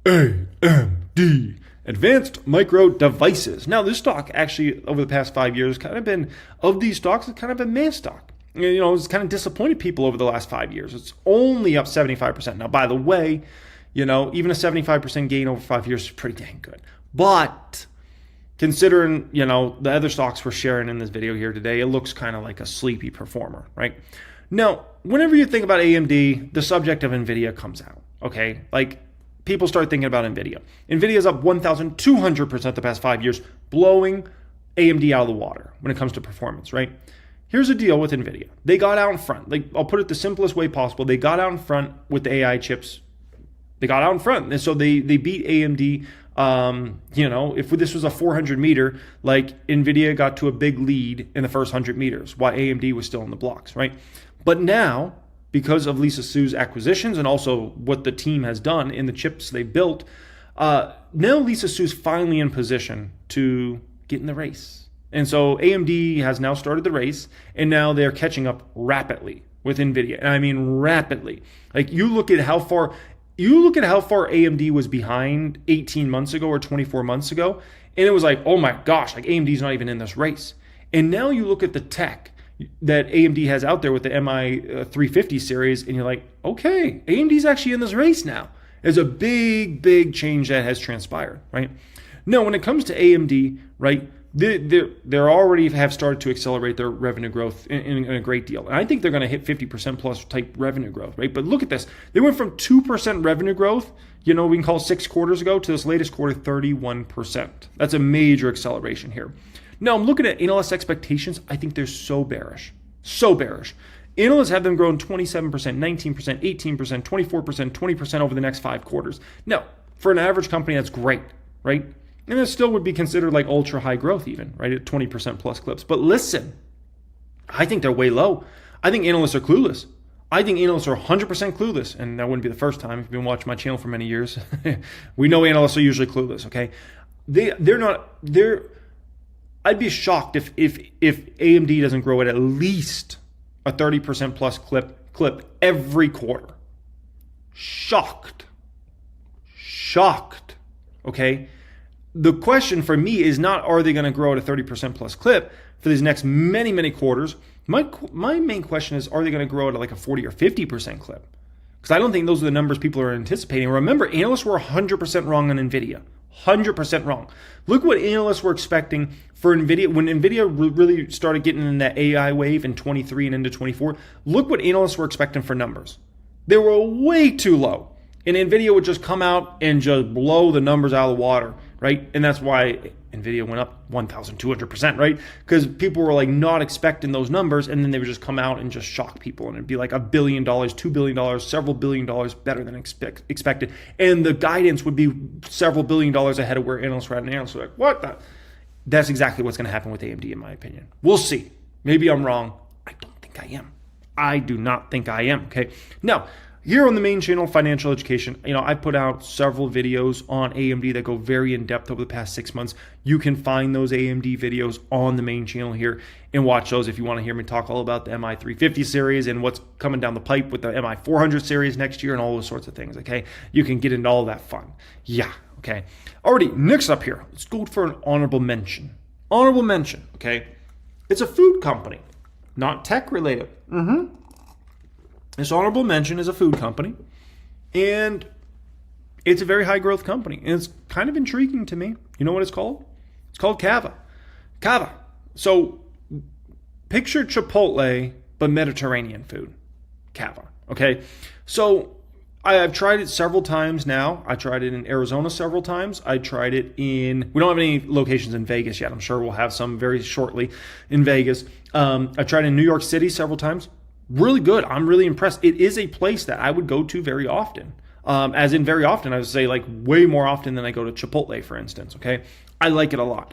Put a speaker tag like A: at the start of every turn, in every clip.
A: AMD, Advanced Micro Devices. Now, this stock actually, over the past 5 years, kind of been, of these stocks, it's kind of been meh stock. You know, it's kind of disappointed people over the last 5 years. It's only up 75%. Now, by the way, you know, even a 75% gain over 5 years is pretty dang good. But considering, you know, the other stocks we're sharing in this video here today, it looks kind of like a sleepy performer, right? Now, whenever you think about AMD, the subject of Nvidia comes out, okay? Like, people start thinking about Nvidia. Nvidia's up 1,200% the past 5 years, blowing AMD out of the water when it comes to performance, right? Here's the deal with Nvidia. They got out in front. Like, I'll put it the simplest way possible. They got out in front with the AI chips. They got out in front. And so they beat AMD. You know, if this was a 400 meter, like Nvidia got to a big lead in the first 100 meters while AMD was still in the blocks, right? But now, because of Lisa Su's acquisitions and also what the team has done in the chips they built, now Lisa Su's finally in position to get in the race. And so AMD has now started the race, and now they're catching up rapidly with Nvidia. And I mean rapidly. Like, you look at how far AMD was behind 18 months ago or 24 months ago, and it was like, oh my gosh, like AMD's not even in this race. And now you look at the tech that AMD has out there with the MI350 series, and you're like, okay, AMD's actually in this race now. There's a big, big change that has transpired, right? Now, when it comes to AMD, right, they already have started to accelerate their revenue growth in a great deal. And I think they're going to hit 50% plus type revenue growth, right? But look at this. They went from 2% revenue growth, you know, we can call 6 quarters ago, to this latest quarter, 31%. That's a major acceleration here. Now, I'm looking at analyst expectations. I think they're so bearish. So bearish. Analysts have them growing 27%, 19%, 18%, 24%, 20% over the next 5 quarters. Now, for an average company, that's great, right? And it still would be considered like ultra high growth even, right? At 20% plus clips. But listen, I think they're way low. I think analysts are clueless. I think analysts are 100% clueless. And that wouldn't be the first time. If you've been watching my channel for many years, we know analysts are usually clueless, okay? I'd be shocked if AMD doesn't grow at least a 30% plus clip every quarter. Shocked, okay? The question for me is not, are they going to grow at a 30% plus clip for these next many, many quarters? My main question is, are they going to grow at like a 40 or 50% clip? Because I don't think those are the numbers people are anticipating. Remember, analysts were 100% wrong on Nvidia. 100% wrong. Look what analysts were expecting for Nvidia. When Nvidia really started getting in that AI wave in 23 and into 24, look what analysts were expecting for numbers. They were way too low. And Nvidia would just come out and just blow the numbers out of the water, right? And that's why Nvidia went up 1,200%, right? Because people were like not expecting those numbers, and then they would just come out and just shock people, and it'd be like $1 billion, $2 billion, several $billion better than expected. And the guidance would be several $1 billion ahead of where analysts were at. And analysts were like, what the? That's exactly what's going to happen with AMD, in my opinion. We'll see. Maybe I'm wrong. I don't think I am. I do not think I am, okay? Now, here on the main channel, Financial Education, you know, I put out several videos on AMD that go very in-depth over the past 6 months. You can find those AMD videos on the main channel here and watch those if you want to hear me talk all about the MI350 series and what's coming down the pipe with the MI400 series next year and all those sorts of things, okay? You can get into all that fun. Yeah, okay. Alrighty, next up here, let's go for an honorable mention. Honorable mention, okay? It's a food company, not tech-related. This honorable mention is a food company, and it's a very high growth company, and it's kind of intriguing to me. You know what it's called? It's called Cava. Cava. So picture Chipotle, but Mediterranean food. Cava. Okay. So I've tried it several times now. I tried it in Arizona several times. I tried it we don't have any locations in Vegas yet. I'm sure we'll have some very shortly in Vegas. I tried it in New York City several times. Really good. I'm really impressed. It is a place that I would go to very often. As in very often, I would say like way more often than I go to Chipotle, for instance. Okay. I like it a lot.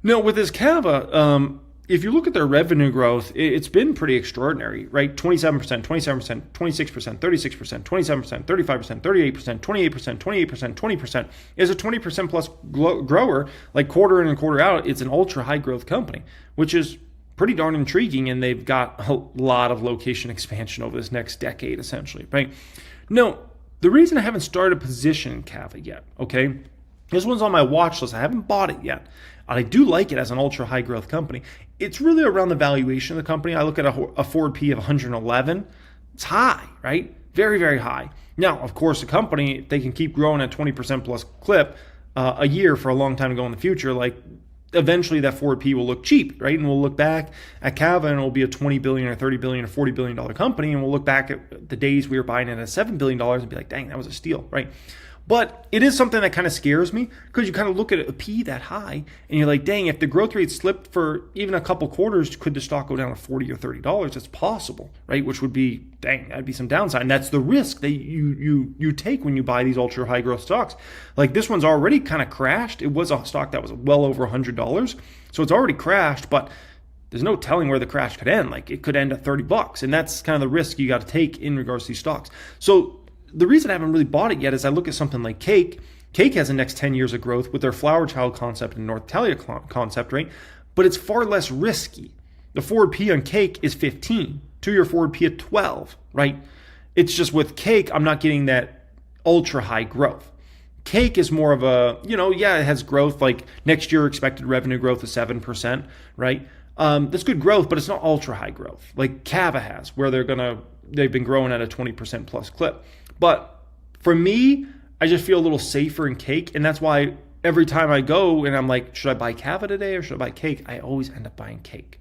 A: Now with this Cava, if you look at their revenue growth, it's been pretty extraordinary, right? 27%, 27%, 26%, 36%, 27%, 35%, 38%, 28%, 28%, 20%. Is a 20% plus grower, like quarter in and quarter out. It's an ultra high growth company, which is pretty darn intriguing, and they've got a lot of location expansion over this next decade, essentially, right? Now, The reason I haven't started a position in Cava yet, okay, this one's on my watch list. I haven't bought it yet. I do like it as an ultra high growth company. It's really around the valuation of the company. I look at a forward P of 111. It's high, right? Very, very high. Now, of course, the company, if they can keep growing at 20% plus clip a year for a long time to go in the future, like eventually that forward P will look cheap, right? And we'll look back at Cava and it'll be a $20 billion or $30 billion or $40 billion company. And we'll look back at the days we were buying it at $7 billion and be like, dang, that was a steal, right? But it is something that kind of scares me because you kind of look at a P that high and you're like, dang, if the growth rate slipped for even a couple quarters, could the stock go down to $40 or $30? It's possible, right? Which would be, dang, that'd be some downside. And that's the risk that you take when you buy these ultra high growth stocks. Like this one's already kind of crashed. It was a stock that was well over $100. So it's already crashed, but there's no telling where the crash could end. Like it could end at $30. And that's kind of the risk you got to take in regards to these stocks. So the reason I haven't really bought it yet is I look at something like Cake. Cake has the next 10 years of growth with their flower child concept and North Italia concept, right? But it's far less risky. The forward P on Cake is 15, 2-year forward P at 12, right? It's just with Cake, I'm not getting that ultra high growth. Cake is more of a, yeah, it has growth, like next year expected revenue growth of 7%, right? That's good growth, but it's not ultra high growth like Cava has, where they've been growing at a 20% plus clip. But for me, I just feel a little safer in Cake. And that's why every time I go and I'm like, should I buy Cava today or should I buy Cake? I always end up buying Cake,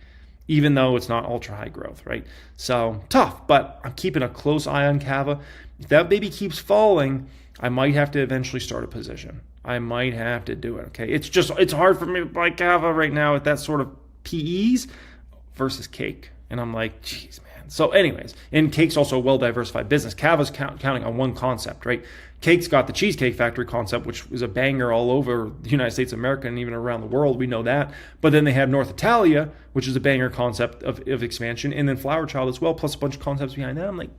A: even though it's not ultra high growth, right? So tough, but I'm keeping a close eye on Cava. If that baby keeps falling, I might have to eventually start a position. I might have to do it, okay? It's hard for me to buy Cava right now at that sort of PEs versus Cake. And I'm like, geez, man. So anyways, and Cake's also a well-diversified business. Cava's counting on one concept, right? Cake's got the Cheesecake Factory concept, which was a banger all over the United States of America and even around the world. We know that. But then they have North Italia, which is a banger concept of expansion, and then Flower Child as well, plus a bunch of concepts behind that. I'm like,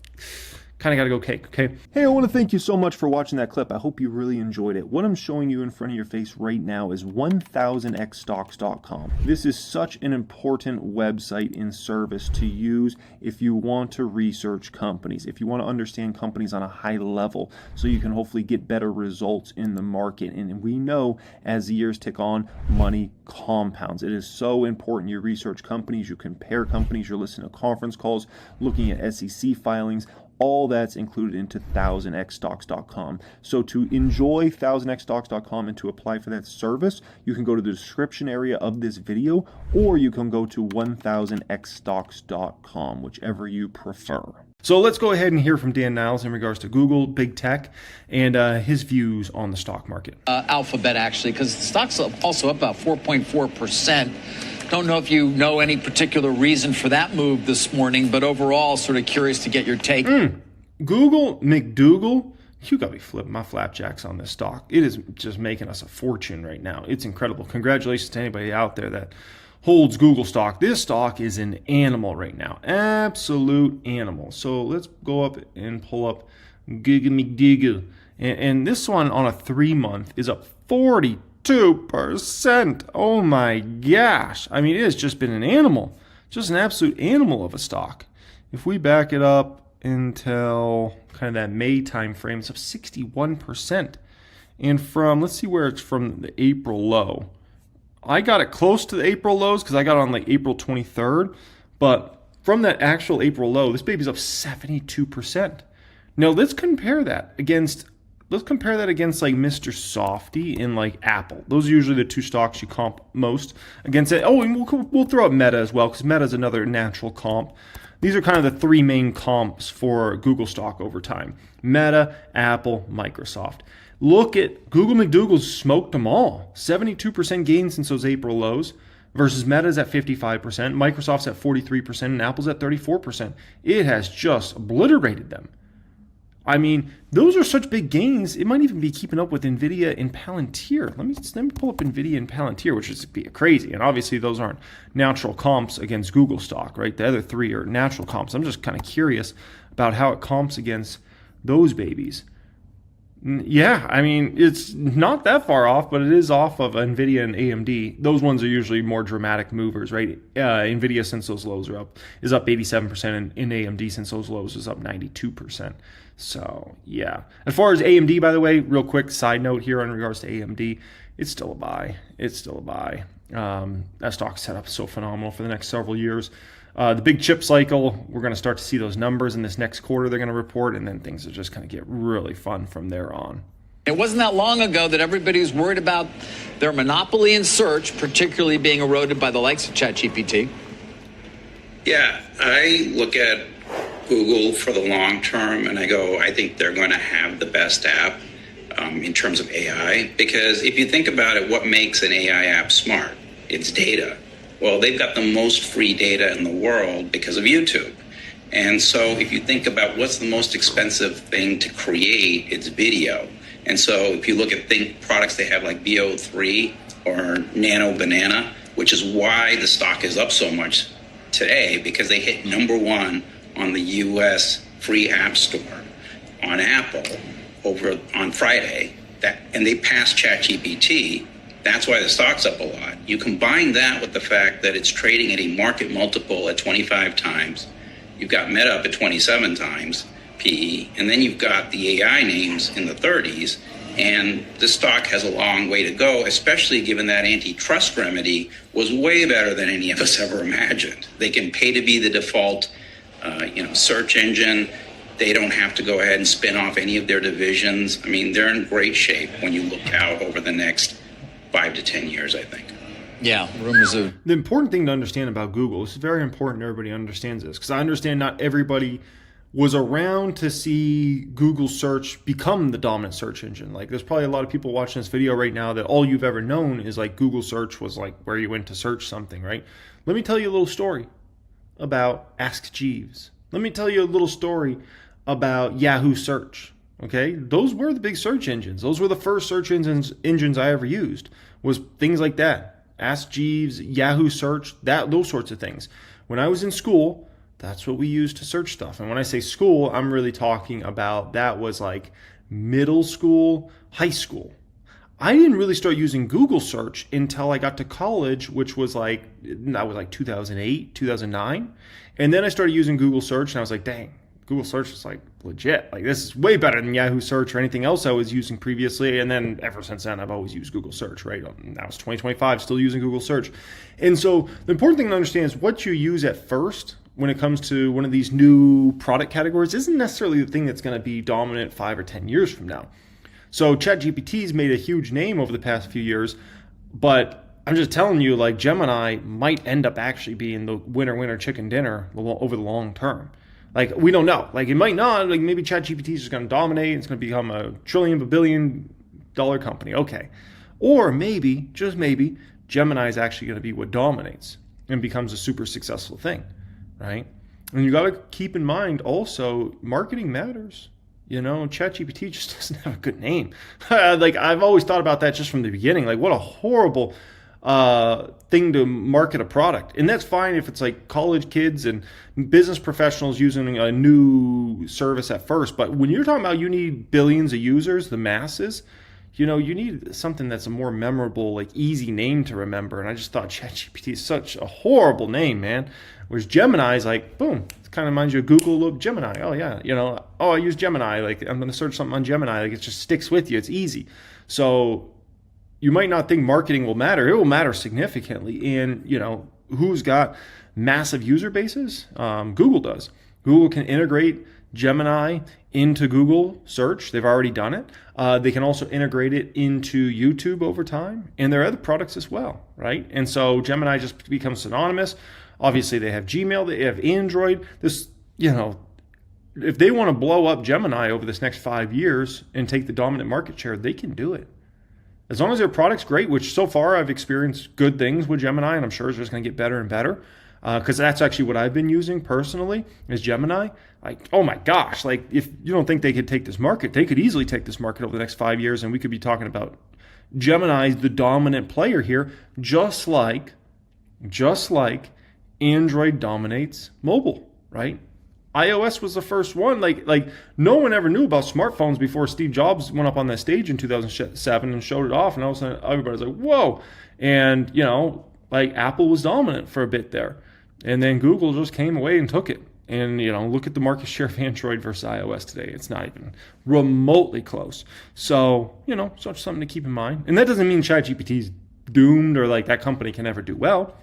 A: kind of got to go Cake, okay? Hey, I want to thank you so much for watching that clip. I hope you really enjoyed it. What I'm showing you in front of your face right now is 1000xstocks.com. This is such an important website and service to use if you want to research companies, if you want to understand companies on a high level, so you can hopefully get better results in the market. And we know as the years tick on, money compounds. It is so important you research companies, you compare companies, you're listening to conference calls, looking at SEC filings. All that's included into 1000xstocks.com. So to enjoy 1000xstocks.com and to apply for that service, you can go to the description area of this video, or you can go to 1000xstocks.com, whichever you prefer. So let's go ahead and hear from Dan Niles in regards to Google, big tech, and his views on the stock market.
B: Alphabet, actually, because the stock's also up about 4.4%. Don't know if you know any particular reason for that move this morning, but overall, sort of curious to get your take.
A: Google, McDougal, you got me flipping my flapjacks on this stock. It is just making us a fortune right now. It's incredible. Congratulations to anybody out there that holds Google stock. This stock is an animal right now. Absolute animal. So let's go up and pull up Google McDougal. And this one on a 3-month is up 42%. Oh my gosh. I mean, it has just been an animal. Just an absolute animal of a stock. If we back it up until kind of that May time frame, it's up 61%. And from, let's see where it's from the April low. I got it close to the April lows because I got it on like April 23rd. But from that actual April low, this baby's up 72%. Now let's compare that against like Mr. Softy and like Apple. Those are usually the two stocks you comp most against it. Oh, and we'll throw out Meta as well because Meta is another natural comp. These are kind of the three main comps for Google stock over time. Meta, Apple, Microsoft. Look at Google McDougal's smoked them all. 72% gain since those April lows versus Meta's at 55%, Microsoft's at 43%, and Apple's at 34%. It has just obliterated them. I mean, those are such big gains, it might even be keeping up with Nvidia and Palantir. Let me pull up Nvidia and Palantir, which is crazy. And obviously, those aren't natural comps against Google stock, right? The other three are natural comps. I'm just kind of curious about how it comps against those babies. Yeah, I mean, it's not that far off, but it is off of Nvidia and AMD. Those ones are usually more dramatic movers, right? Nvidia, since those lows are up, is up 87%, and in AMD, since those lows, is up 92%. So, yeah. As far as AMD, by the way, real quick side note here in regards to AMD, it's still a buy. It's still a buy. That stock set up so phenomenal for the next several years. The big chip cycle, we're going to start to see those numbers in this next quarter they're going to report, and then things are just going to get really fun from there on.
B: It wasn't that long ago that everybody was worried about their monopoly in search, particularly being eroded by the likes of ChatGPT.
C: Yeah, I look at Google for the long term, and I go, I think they're going to have the best app in terms of AI. Because if you think about it, what makes an AI app smart? It's data. Well, they've got the most free data in the world because of YouTube. And so if you think about what's the most expensive thing to create, it's video. And so if you look at products they have like VO3 or Nano Banana, which is why the stock is up so much today, because they hit #1 on the US free app store on Apple on Friday, and they passed ChatGPT. That's why the stock's up a lot. You combine that with the fact that it's trading at a market multiple at 25 times. You've got Meta up at 27 times PE, and then you've got the AI names in the 30s. And the stock has a long way to go, especially given that antitrust remedy was way better than any of us ever imagined. They can pay to be the default, search engine. They don't have to go ahead and spin off any of their divisions. I mean, they're in great shape when you look out over the next 5 to 10 years, I think.
B: Yeah, rumors of...
A: The important thing to understand about Google, this is very important everybody understands this, because I understand not everybody was around to see Google search become the dominant search engine. Like, there's probably a lot of people watching this video right now that all you've ever known is like Google search was like where you went to search something, right? Let me tell you a little story about Ask Jeeves. Let me tell you a little story about Yahoo Search. Okay, those were the big search engines. Those were the first search engines I ever used, was things like that. Ask Jeeves, Yahoo Search, those sorts of things. When I was in school, that's what we used to search stuff. And when I say school, I'm really talking about that was like middle school, high school. I didn't really start using Google search until I got to college, which was like, that was like 2008, 2009. And then I started using Google search and I was like, dang, Google search is like legit. Like, this is way better than Yahoo search or anything else I was using previously. And then ever since then, I've always used Google search, right? Now it's 2025, still using Google search. And so the important thing to understand is what you use at first when it comes to one of these new product categories isn't necessarily the thing that's going to be dominant 5 or 10 years from now. So ChatGPT's made a huge name over the past few years, but I'm just telling you, like, Gemini might end up actually being the winner chicken dinner over the long term. Like, we don't know. Like, it might not. Like, maybe ChatGPT is just going to dominate. It's going to become a billion-dollar company. Okay. Or maybe, just maybe, Gemini is actually going to be what dominates and becomes a super successful thing, right? And you got to keep in mind also, marketing matters. You know, ChatGPT just doesn't have a good name. Like, I've always thought about that just from the beginning. Like, what a horrible thing to market a product. And that's fine if it's like college kids and business professionals using a new service at first. But when you're talking about you need billions of users, the masses, you know, you need something that's a more memorable, like easy name to remember. And I just thought ChatGPT is such a horrible name, man. Whereas Gemini is like, boom, it kind of reminds you of Google of Gemini. Oh yeah, you know, I use Gemini. Like, I'm going to search something on Gemini. Like, it just sticks with you. It's easy. So you might not think marketing will matter. It will matter significantly. And, you know, who's got massive user bases? Google does. Google can integrate Gemini into Google search. They've already done it. They can also integrate it into YouTube over time. And there are other products as well, right? And so Gemini just becomes synonymous. Obviously, they have Gmail. They have Android. This, you know, if they want to blow up Gemini over this next 5 years and take the dominant market share, they can do it. As long as their product's great, which so far I've experienced good things with Gemini, and I'm sure it's just going to get better and better, because that's actually what I've been using personally is Gemini. Like, oh my gosh, like, if you don't think they could take this market, they could easily take this market over the next 5 years, and we could be talking about Gemini, the dominant player here, just like Android dominates mobile, right? iOS was the first one. Like no one ever knew about smartphones before Steve Jobs went up on that stage in 2007 and showed it off, and all of a sudden everybody's like, whoa. And like Apple was dominant for a bit there, and then Google just came away and took it. And look at the market share of Android versus iOS today. It's not even remotely close. So so it's something to keep in mind. And that doesn't mean ChatGPT's doomed or like that company can never do well.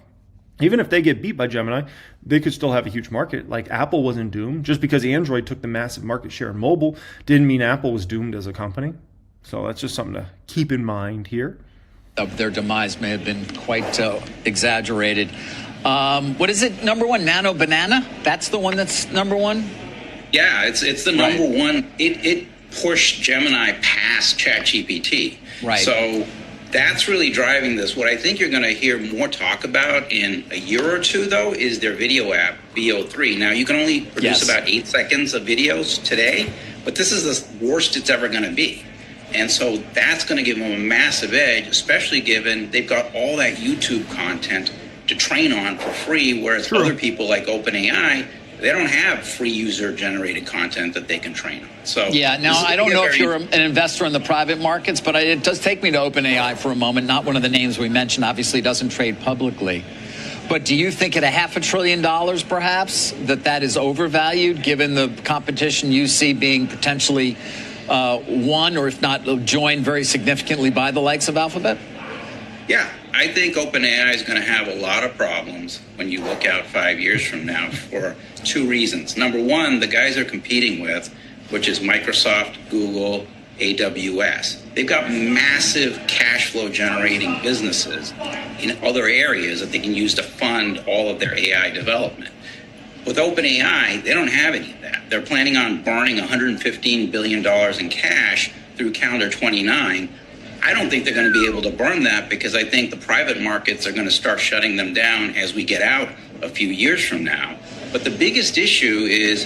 A: Even if they get beat by Gemini, they could still have a huge market. Like Apple wasn't doomed. Just because Android took the massive market share in mobile didn't mean Apple was doomed as a company. So that's just something to keep in mind here.
B: Their demise may have been quite exaggerated. What is it? Number one, Nano Banana? That's the one that's number one?
C: Yeah, it's the number one. It pushed Gemini past ChatGPT.
B: Right.
C: So that's really driving this. What I think you're going to hear more talk about in a year or two, though, is their video app, VO3. Now, you can only produce about 8 seconds of videos today, but this is the worst it's ever going to be. And so that's going to give them a massive edge, especially given they've got all that YouTube content to train on for free, whereas other people like OpenAI, they don't have free user-generated content that they can train on. So
B: yeah, now I don't know if you're an investor in the private markets, but it does take me to OpenAI for a moment. Not one of the names we mentioned, obviously doesn't trade publicly. But do you think at $500 billion perhaps that is overvalued given the competition you see being potentially won or if not joined very significantly by the likes of Alphabet?
C: Yeah, I think OpenAI is going to have a lot of problems when you look out 5 years from now for 2 reasons. Number one, the guys they're competing with, which is Microsoft, Google, AWS. They've got massive cash flow generating businesses in other areas that they can use to fund all of their AI development. With OpenAI, they don't have any of that. They're planning on burning $115 billion in cash through calendar 29. I don't think they're going to be able to burn that because I think the private markets are going to start shutting them down as we get out a few years from now. But the biggest issue is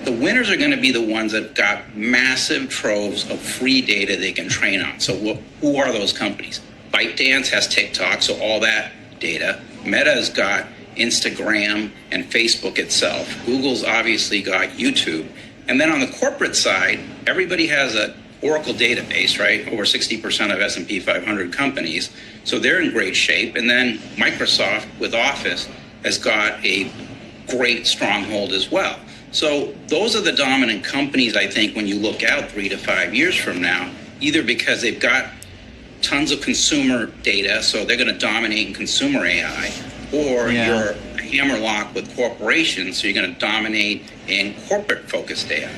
C: the winners are going to be the ones that got massive troves of free data they can train on. So who are those companies? ByteDance has TikTok, so all that data. Meta's got Instagram and Facebook itself. Google's obviously got YouTube. And then on the corporate side, everybody has a Oracle database, right? Over 60% of S&P 500 companies. So they're in great shape. And then Microsoft with Office has got a great stronghold as well. So those are the dominant companies, I think, when you look out 3 to 5 years from now, either because they've got tons of consumer data, so they're going to dominate in consumer AI, or you're a hammerlock with corporations, so you're going to dominate in corporate-focused AI.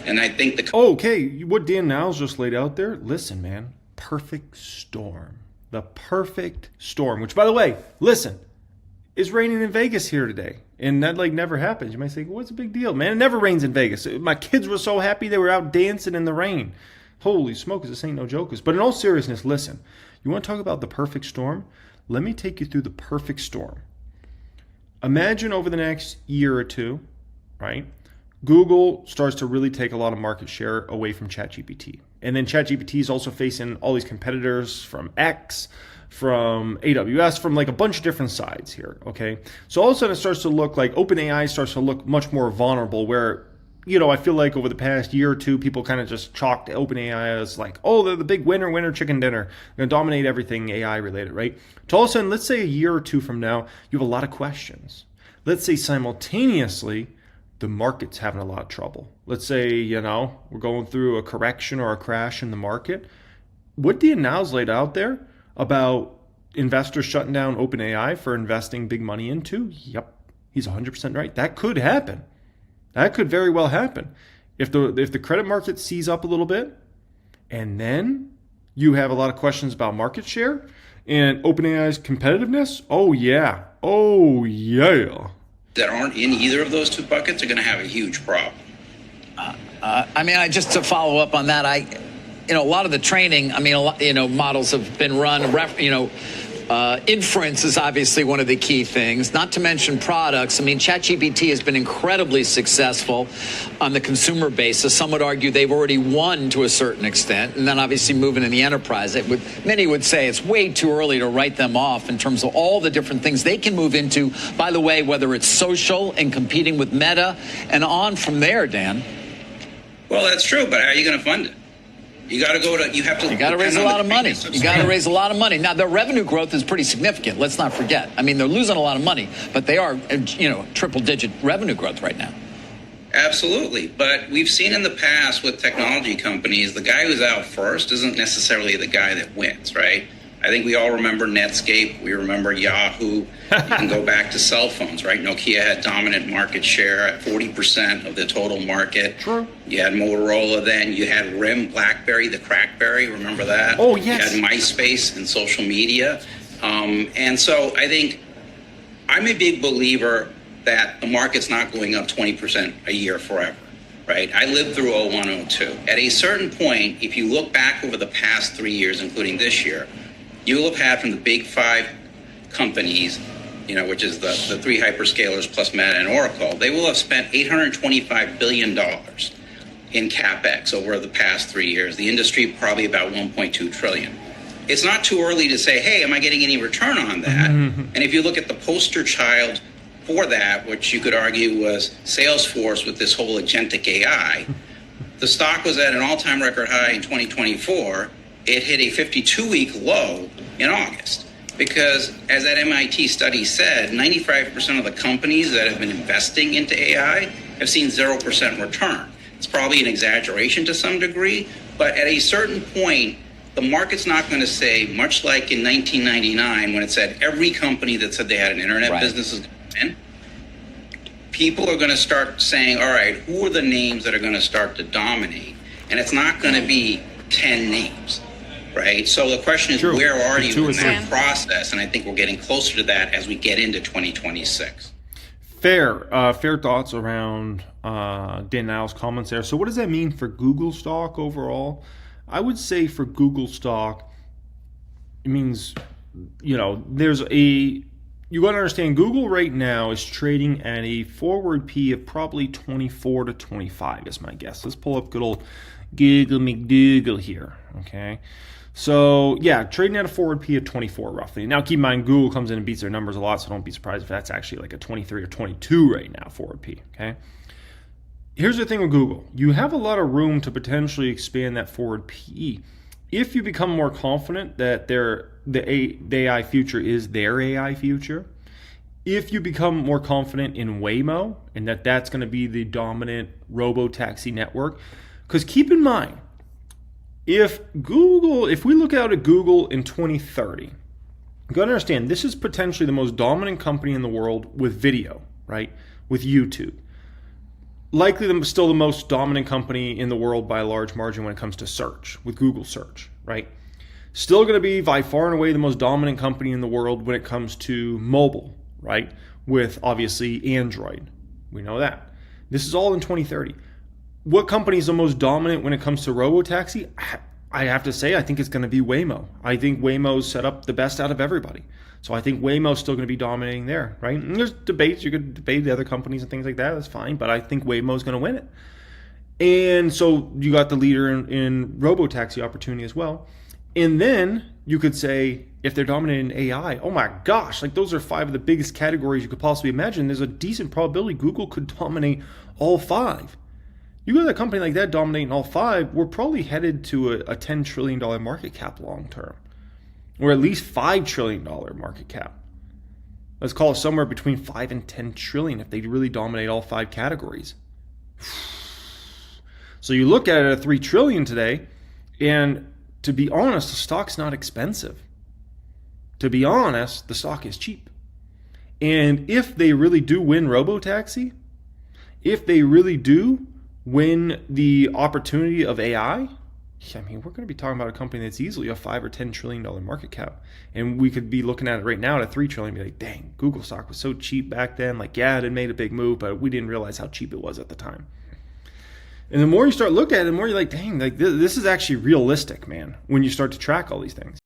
C: And I think
A: okay, what Dan Niles just laid out there, listen, man, perfect storm. The perfect storm, which, by the way, listen, it's raining in Vegas here today. And that never happens. You might say, what's the big deal? Man, it never rains in Vegas. My kids were so happy they were out dancing in the rain. Holy smokes, this ain't no jokers. But in all seriousness, listen, you want to talk about the perfect storm? Let me take you through the perfect storm. Imagine over the next year or two, right? Google starts to really take a lot of market share away from ChatGPT. And then ChatGPT is also facing all these competitors from X, from AWS, from a bunch of different sides here, okay? So all of a sudden it starts to look like OpenAI starts to look much more vulnerable where, I feel like over the past year or two, people kind of just chalked OpenAI as they're the big winner, chicken dinner. They're going to dominate everything AI related, right? So all of a sudden, let's say a year or two from now, you have a lot of questions. Let's say simultaneously, the market's having a lot of trouble. Let's say, we're going through a correction or a crash in the market. What Dan Niles laid out there about investors shutting down OpenAI for investing big money into, yep, he's 100% right. That could happen. That could very well happen. If the credit market sees up a little bit, and then you have a lot of questions about market share and OpenAI's competitiveness, oh yeah.
C: That aren't in either of those two buckets are going to have a huge problem.
B: Just to follow up on that, a lot of the training, models have been run, Inference is obviously one of the key things, not to mention products. I mean, ChatGPT has been incredibly successful on the consumer basis. Some would argue they've already won to a certain extent. And then obviously moving in the enterprise, many would say it's way too early to write them off in terms of all the different things they can move into. By the way, whether it's social and competing with Meta and on from there, Dan.
C: Well, that's true, but how are you going to fund it? You got to
B: raise a lot of money. You got to raise a lot of money. Now, their revenue growth is pretty significant. Let's not forget. I mean, they're losing a lot of money, but they are, triple-digit revenue growth right now.
C: Absolutely. But we've seen in the past with technology companies, the guy who's out first isn't necessarily the guy that wins, right? I think we all remember Netscape. We remember Yahoo. You can go back to cell phones, right? Nokia had dominant market share at 40% of the total market.
A: True.
C: You had Motorola then. You had RIM, BlackBerry, the Crackberry. Remember that?
A: Oh, yes.
C: You had MySpace and social media. And so I think I'm a big believer that the market's not going up 20% a year forever. Right? I lived through 01, 02. At a certain point, if you look back over the past 3 years, including this year, you will have had from the big five companies, which is the three hyperscalers plus Meta and Oracle, they will have spent $825 billion in CapEx over the past 3 years. The industry probably about $1.2 trillion. It's not too early to say, hey, am I getting any return on that? And if you look at the poster child for that, which you could argue was Salesforce with this whole agentic AI, the stock was at an all-time record high in 2024. It hit a 52-week low in August because, as that MIT study said, 95% of the companies that have been investing into AI have seen 0% return. It's probably an exaggeration to some degree, but at a certain point, the market's not going to say, much like in 1999 when it said every company that said they had an internet business is going to win. People are going to start saying, all right, who are the names that are going to start to dominate? And it's not going to be 10 names. Right. So the question is, where are you in that process? And I think we're getting closer to that as we get into 2026.
A: Fair thoughts around Dan Niles' comments there. So what does that mean for Google stock overall? I would say for Google stock, it means, you got to understand Google right now is trading at a forward P of probably 24 to 25 is my guess. Let's pull up good old Google McDougal here. Okay. So, yeah, trading at a forward P of 24 roughly. Now, keep in mind, Google comes in and beats their numbers a lot, so don't be surprised if that's actually like a 23 or 22 right now, forward P, okay? Here's the thing with Google. You have a lot of room to potentially expand that forward PE. If you become more confident that the AI future is their AI future, if you become more confident in Waymo and that's going to be the dominant robo-taxi network, because keep in mind, if we look out at Google in 2030, you got to understand this is potentially the most dominant company in the world with video, right? With YouTube. Likely still the most dominant company in the world by a large margin when it comes to search, with Google search, right? Still going to be by far and away the most dominant company in the world when it comes to mobile, right? With obviously Android. We know that. This is all in 2030. What company is the most dominant when it comes to robotaxi? I have to say, I think it's going to be Waymo. I think Waymo's set up the best out of everybody. So I think Waymo's still going to be dominating there, right? And there's debates. You could debate the other companies and things like that. That's fine. But I think Waymo's going to win it. And so you got the leader in robotaxi opportunity as well. And then you could say, if they're dominating AI, oh my gosh, like those are 5 of the biggest categories you could possibly imagine. There's a decent probability Google could dominate all 5. You got a company like that dominating all 5, we're probably headed to a $10 trillion market cap long term. Or at least $5 trillion market cap. Let's call it somewhere between 5 and 10 trillion if they really dominate all 5 categories. So you look at it at 3 trillion today, and to be honest, the stock's not expensive. To be honest, the stock is cheap. And if they really do win robotaxi, if they really do win the opportunity of AI, I mean, we're going to be talking about a company that's easily a $5 or $10 trillion market cap. And we could be looking at it right now at 3 trillion and be like, dang, Google stock was so cheap back then. Like, yeah, it made a big move, but we didn't realize how cheap it was at the time. And the more you start looking at it, the more you're like, dang, like this is actually realistic, man, when you start to track all these things.